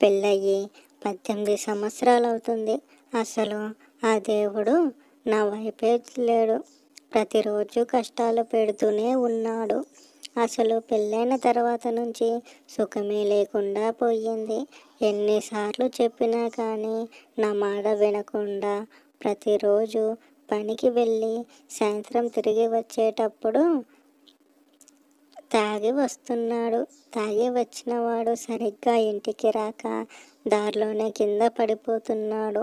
పెళ్ళయ్యి 18 సంవత్సరాలవుతుంది. అసలు ఆ దేవుడు నా వైపే లేడు. ప్రతిరోజు కష్టాలు పెడుతూనే ఉన్నాడు. అసలు పెళ్ళైన తర్వాత నుంచి సుఖమే లేకుండా పోయింది. ఎన్నిసార్లు చెప్పినా కానీ నా మాట వినకుండా ప్రతిరోజు పనికి వెళ్ళి సాయంత్రం తిరిగి వచ్చేటప్పుడు తాగి వస్తున్నాడు. తాగి వచ్చినవాడు సరిగ్గా ఇంటికి రాక దారిలోనే కింద పడిపోతున్నాడు.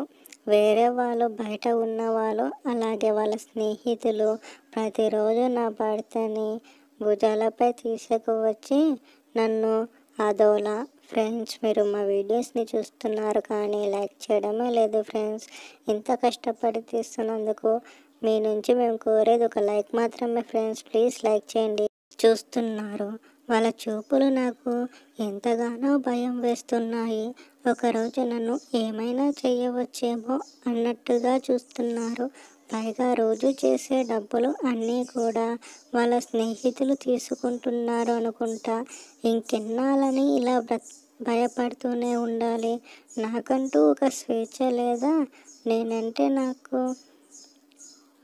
వేరే వాళ్ళు, బయట ఉన్నవాళ్ళు, అలాగే వాళ్ళ స్నేహితులు ప్రతిరోజు నా భర్తని భుజాలపై తీసుకువచ్చి నన్ను అదోలా. ఫ్రెండ్స్, మీరు మా వీడియోస్ని చూస్తున్నారు కానీ లైక్ చేయడమే లేదు ఫ్రెండ్స్. ఇంత కష్టపడి తీస్తున్నందుకు మీ నుంచి మేము కోరేది ఒక లైక్ మాత్రమే ఫ్రెండ్స్. ప్లీజ్ లైక్ చేయండి. చూస్తున్నారు, వాళ్ళ చూపులు నాకు ఎంతగానో భయం వేస్తున్నాయి. ఒకరోజు నన్ను ఏమైనా చేయవచ్చేమో అన్నట్టుగా చూస్తున్నారు. పైగా రోజు చేసే డబ్బులు అన్నీ కూడా వాళ్ళ స్నేహితులు తీసుకుంటున్నారు అనుకుంటా. ఇంకెన్నాళ్ళని ఇలా భయపడుతూనే ఉండాలి? నాకంటూ ఒక స్వేచ్ఛ లేదా? నేనంటే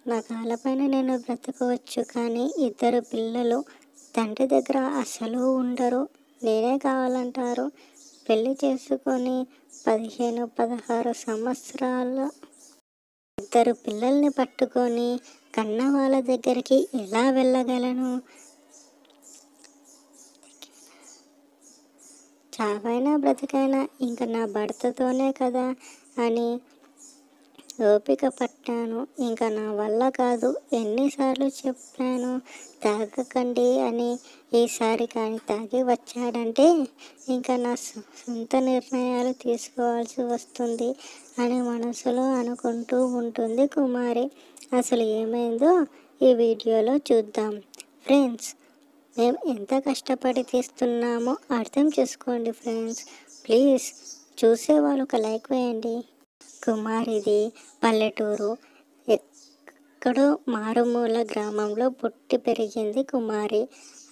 నా కాళ్ళపైన నేను బ్రతకవచ్చు, కానీ 2 పిల్లలు తండ్రి దగ్గర అసలు ఉండరు. నేనే కావాలంటారు. పెళ్లి చేసుకొని 15-16 సంవత్సరాల 2 పిల్లల్ని పట్టుకొని కన్న వాళ్ళ దగ్గరికి ఎలా వెళ్ళగలను? చావైనా బ్రతికైనా ఇంకా నా భర్తతోనే కదా అని ఓపిక పట్టాను. ఇంకా నా వల్ల కాదు. ఎన్నిసార్లు చెప్పాను తాగకండి అని. ఈసారి కానీ తాగి వచ్చాడంటే ఇంకా నా సొంత నిర్ణయాలు తీసుకోవాల్సి వస్తుంది అని మనసులో అనుకుంటూ ఉంటుంది కుమారి. అసలు ఏమైందో ఈ వీడియోలో చూద్దాం ఫ్రెండ్స్. మేము ఎంత కష్టపడి తీస్తున్నామో అర్థం చేసుకోండి ఫ్రెండ్స్. ప్లీజ్ చూసేవాళ్ళు ఒక లైక్ వేయండి. కుమారిది పల్లెటూరు. ఎక్కడో మారుమూల గ్రామంలో పుట్టి పెరిగింది కుమారి.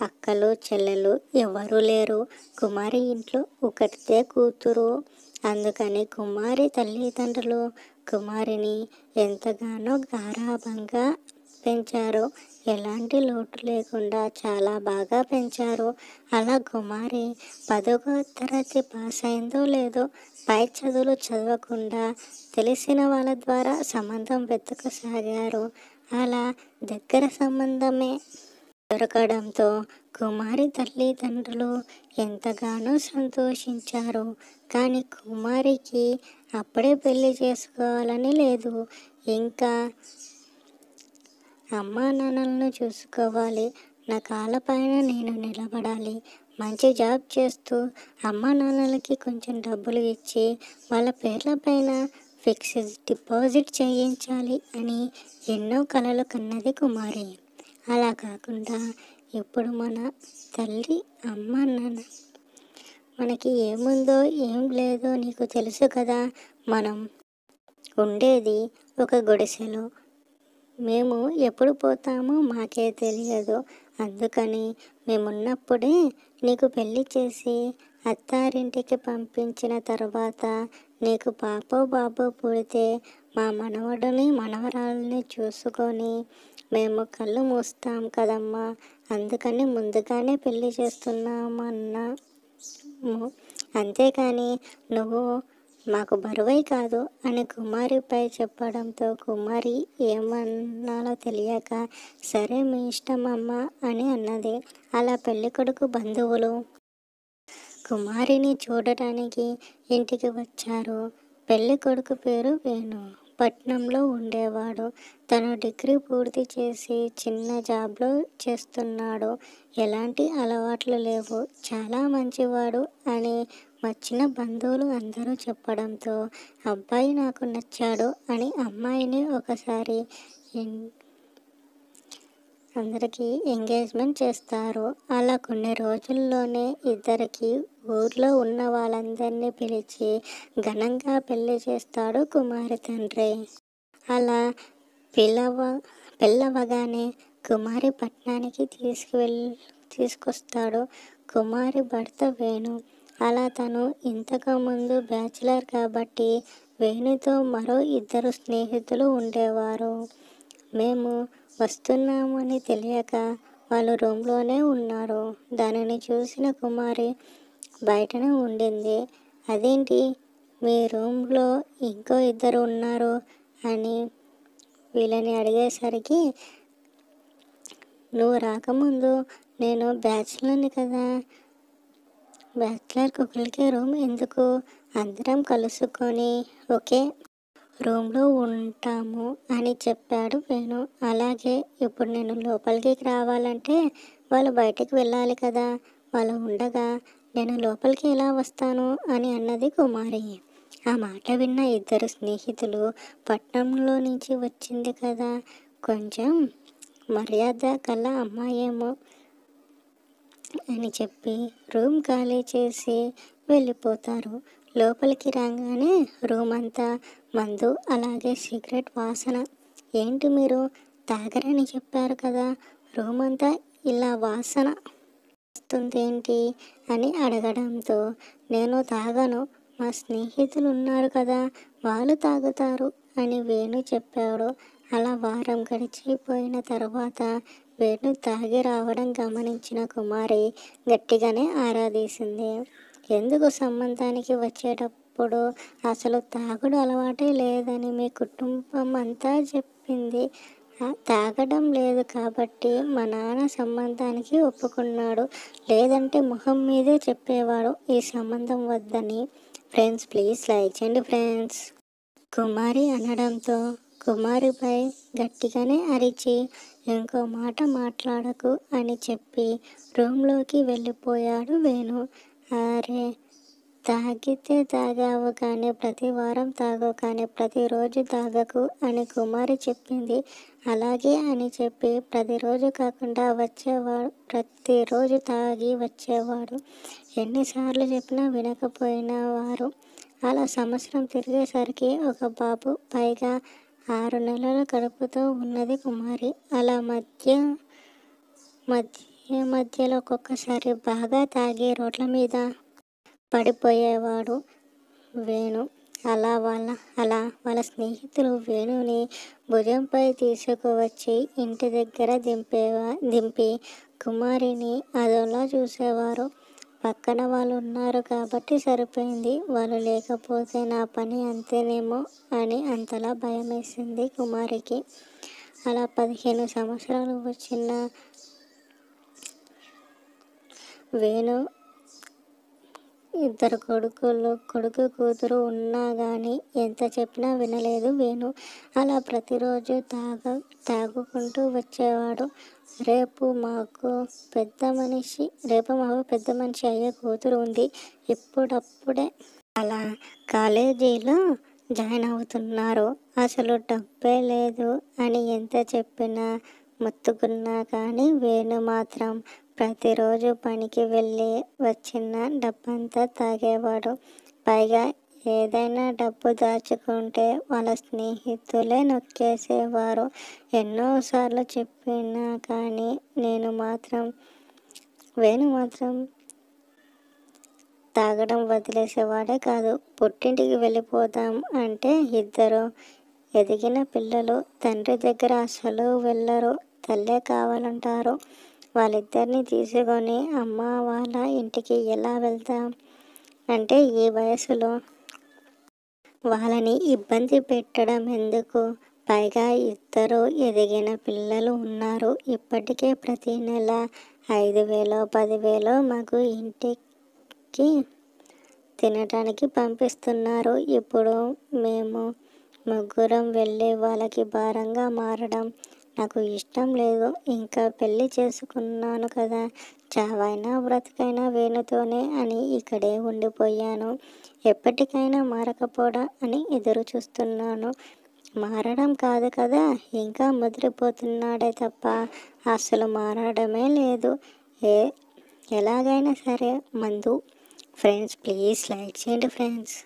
అక్కలు చెల్లెలు ఎవరూ లేరు. కుమారి ఇంట్లో ఒకటితే కూతురు. అందుకని కుమారి తల్లిదండ్రులు కుమారిని ఎంతగానో గారాబంగా పెంచారు. ఎలాంటి లోటు లేకుండా చాలా బాగా పెంచారు. అలా కుమారి 10వ తరగతి పాస్ అయిందో లేదో పై చదువులు చదవకుండా తెలిసిన వాళ్ళ ద్వారా సంబంధం వెతకసాగారు. అలా దగ్గర సంబంధమే దొరకడంతో కుమారి తల్లిదండ్రులు ఎంతగానో సంతోషించారు. కానీ కుమారికి అప్పుడే పెళ్లి చేసుకోవాలని లేదు. ఇంకా అమ్మా నాన్నలను చూసుకోవాలి. నా కాళ్ళపైన నేను నిలబడాలి. మంచి జాబ్ చేస్తూ అమ్మా నాన్నలకి కొంచెం డబ్బులు ఇచ్చి వాళ్ళ పేర్లపైన ఫిక్స్డ్ డిపాజిట్ చేయించాలి అని ఎన్నో కలలు కన్నది కుమారి. అలా కాకుండా ఇప్పుడు మన తల్లి అమ్మ నాన్న మనకి ఏముందో ఏం లేదో నీకు తెలుసు కదా. మనం ఉండేది ఒక గుడిసెలో. మేము ఎప్పుడు పోతామో మాకే తెలియదు. అందుకని మేమున్నప్పుడే నీకు పెళ్లి చేసి అత్తారింటికి పంపించిన తర్వాత నీకు పాపో బాబో పుడితే మా మనవడిని మనవరాలని చూసుకొని మేము కళ్ళు మూస్తాం కదమ్మా. అందుకని ముందుగానే పెళ్లి చేస్తున్నామన్నాము. అంతేకాని నువ్వు మాకు బరువై కాదు అని కుమారిపై చెప్పడంతో కుమారి ఏమన్నాలో తెలియక సరే మీ ఇష్టం అమ్మ అని అన్నది. అలా పెళ్ళికొడుకు బంధువులు కుమారిని చూడటానికి ఇంటికి వచ్చారు. పెళ్ళికొడుకు పేరు వేణు. పట్నంలో ఉండేవాడు. తను డిగ్రీ పూర్తి చేసి చిన్న జాబ్లో చేస్తున్నాడు. ఎలాంటి అలవాట్లు లేవు. చాలా మంచివాడు అని వచ్చిన బంధువులు అందరూ చెప్పడంతో అబ్బాయి నాకు నచ్చాడు అని అమ్మాయిని ఒకసారి అందరికీ ఎంగేజ్మెంట్ చేస్తారు. అలా కొన్ని రోజుల్లోనే ఇద్దరికి ఊర్లో ఉన్న వాళ్ళందరినీ పిలిచి ఘనంగా పెళ్లి చేస్తాడు కుమారి తండ్రి. అలా పెళ్ళవగానే కుమారి పట్టణానికి తీసుకొస్తాడు కుమారి భర్త వేణు. అలా తను ఇంతకుముందు బ్యాచిలర్ కాబట్టి వేణుతో మరో ఇద్దరు స్నేహితులు ఉండేవారు. మేము వస్తున్నామని తెలియక వాళ్ళు రూమ్లోనే ఉన్నారు. దానిని చూసిన కుమారి బయటనే ఉండింది. అదేంటి మీ రూమ్లో ఇంకో ఇద్దరు ఉన్నారు అని వీళ్ళని అడిగేసరికి, నువ్వు రాకముందు నేను బ్యాచిలర్ని కదా, బ్యాచిలర్కి ఒకరికే రూమ్ ఎందుకు, అందరం కలుసుకొని ఒకే రూమ్లో ఉంటాము అని చెప్పాడు వేణు. అలాగే ఇప్పుడు నేను లోపలికి రావాలంటే వాళ్ళు బయటికి వెళ్ళాలి కదా, వాళ్ళు ఉండగా నేను లోపలికి ఎలా వస్తాను అని అన్నది కుమారి. ఆ మాట విన్న ఇద్దరు స్నేహితులు, పట్నంలో నుంచి వచ్చింది కదా, కొంచెం మర్యాద కల అమ్మాయేమో అని చెప్పి రూమ్ ఖాళీ చేసి వెళ్ళిపోతారు. లోపలికి రాగానే రూమ్ అంతా మందు అలాగే సిగరెట్ వాసన. ఏంటి మీరు తాగరని చెప్పారు కదా, రూమ్ అంతా ఇలా వాసన వస్తుందేంటి అని అడగడంతో, నేను తాగను, మా స్నేహితులు ఉన్నారు కదా వాళ్ళు తాగుతారు అని వేణు చెప్పాడు. అలా వారం గడిచిపోయిన తర్వాత వేణు తాగి రావడం గమనించిన కుమారి గట్టిగానే ఆరాధీసింది. ఎందుకు సంబంధానికి వచ్చేటప్పుడు అసలు తాగుడు అలవాటే లేదని మీ కుటుంబం అంతా చెప్పింది. తాగడం లేదు కాబట్టి మా నాన్న సంబంధానికి ఒప్పుకున్నాడు, లేదంటే మొహం మీదే చెప్పేవాడు ఈ సంబంధం వద్దని. ఫ్రెండ్స్ ప్లీజ్ లైక్ చేయండి ఫ్రెండ్స్. కుమారి అనడంతో కుమారిపై గట్టిగానే అరిచి ఇంకో మాట మాట్లాడకు అని చెప్పి రూమ్లోకి వెళ్ళిపోయాడు వేణు. అరే, తాగితే తాగావు కానీ ప్రతి వారం తాగు కానీ ప్రతిరోజు తాగకు అని కుమారి చెప్పింది. అలాగే అని చెప్పి ప్రతిరోజు కాకుండా వచ్చేవాడు, ప్రతిరోజు తాగి వచ్చేవాడు. ఎన్నిసార్లు చెప్పినా వినకపోయిన వారు. అలా సంవత్సరం తిరిగేసరికి ఒక బాబు, పైగా 6 నెలలు కడుపుతో ఉన్నది కుమారి. అలా మధ్యలో ఒక్కొక్కసారి బాగా తాగి రోడ్ల మీద పడిపోయేవాడు వేణు. అలా వాళ్ళ స్నేహితులు వేణుని భుజంపై తీసుకువచ్చి ఇంటి దగ్గర దింపి కుమారిని అదోలా చూసేవారు. పక్కన వాళ్ళు ఉన్నారు కాబట్టి సరిపోయింది, వాళ్ళు లేకపోతే నా పని అంతేనేమో అని అంతలా భయమేసింది కుమారికి. అలా 15 సంవత్సరాలు వచ్చిన వేణు ఇద్దరు కొడుకు కూతురు ఉన్నా కానీ ఎంత చెప్పినా వినలేదు వేణు. అలా ప్రతిరోజు తాగుకుంటూ వచ్చేవాడు. రేపు మాకు పెద్ద మనిషి అయ్యే కూతురు ఉంది, ఇప్పుడప్పుడే అలా కాలేజీలో జాయిన్ అవుతున్నారు, అసలు డబ్బే లేదు అని ఎంత చెప్పినా మొత్తుకున్నా కానీ వేణు మాత్రం ప్రతిరోజు పనికి వెళ్ళి వచ్చిన డబ్బంతా తాగేవాడు. పైగా ఏదైనా డబ్బు దాచుకుంటే వాళ్ళ స్నేహితులే నొక్కేసేవారు. ఎన్నోసార్లు చెప్పినా కానీ వేణు మాత్రం తాగడం వదిలేసేవాడే కాదు. పుట్టింటికి వెళ్ళిపోదాం అంటే ఇద్దరు ఎదిగిన పిల్లలు తండ్రి దగ్గర అసలు వెళ్ళరు, తల్లే కావాలంటారు. వాళ్ళిద్దరిని తీసుకొని అమ్మ వాళ్ళ ఇంటికి ఎలా వెళ్తాం అంటే ఈ వయసులో వాళ్ళని ఇబ్బంది పెట్టడం ఎందుకు, పైగా ఇద్దరు ఎదిగిన పిల్లలు ఉన్నారు. ఇప్పటికే ప్రతి నెల 5,000 10,000 మాకు ఇంటికి తినడానికి పంపిస్తున్నారు. ఇప్పుడు మేము ముగ్గురం వెళ్ళి వాళ్ళకి భారంగా మారడం నాకు ఇష్టం లేదు. ఇంకా పెళ్ళి చేసుకున్నాను కదా, చావైనా బ్రతికైనా వేణుతోనే అని ఇక్కడే ఉండిపోయాను. ఎప్పటికైనా మారకపోవడం అని ఎదురు చూస్తున్నాను. మారడం కాదు కదా, ఇంకా ముదిరిపోతున్నాడే తప్ప అసలు మారడమే లేదు. ఎలాగైనా సరే మందు. ఫ్రెండ్స్ ప్లీజ్ లైక్ చేయండి ఫ్రెండ్స్.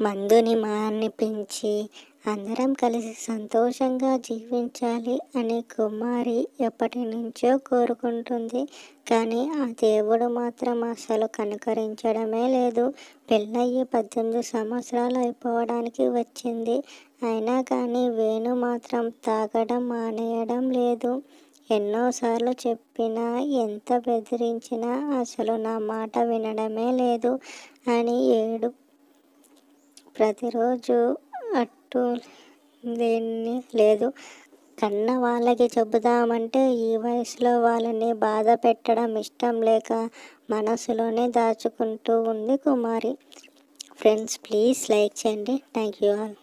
మందుని మానిపించి అందరం కలిసి సంతోషంగా జీవించాలి అని కుమారి ఎప్పటి నుంచో కోరుకుంటుంది. కానీ ఆ దేవుడు మాత్రం అసలు కనుకరించడమే లేదు. పెళ్ళయ్యి 18 సంవత్సరాలు అయిపోవడానికి వచ్చింది. అయినా కానీ వేణు మాత్రం తాగడం మానేయడం లేదు. ఎన్నోసార్లు చెప్పినా, ఎంత బెదిరించినా అసలు నా మాట వినడమే లేదు అని ప్రతిరోజు అట్టు లేదు. కన్న వాళ్ళకి చెబుదామంటే ఈ వయసులో వాళ్ళని బాధ పెట్టడం ఇష్టం లేక మనసులోనే దాచుకుంటూ ఉంది కుమారి. ఫ్రెండ్స్, ప్లీజ్ లైక్ చేయండి. Thank you all.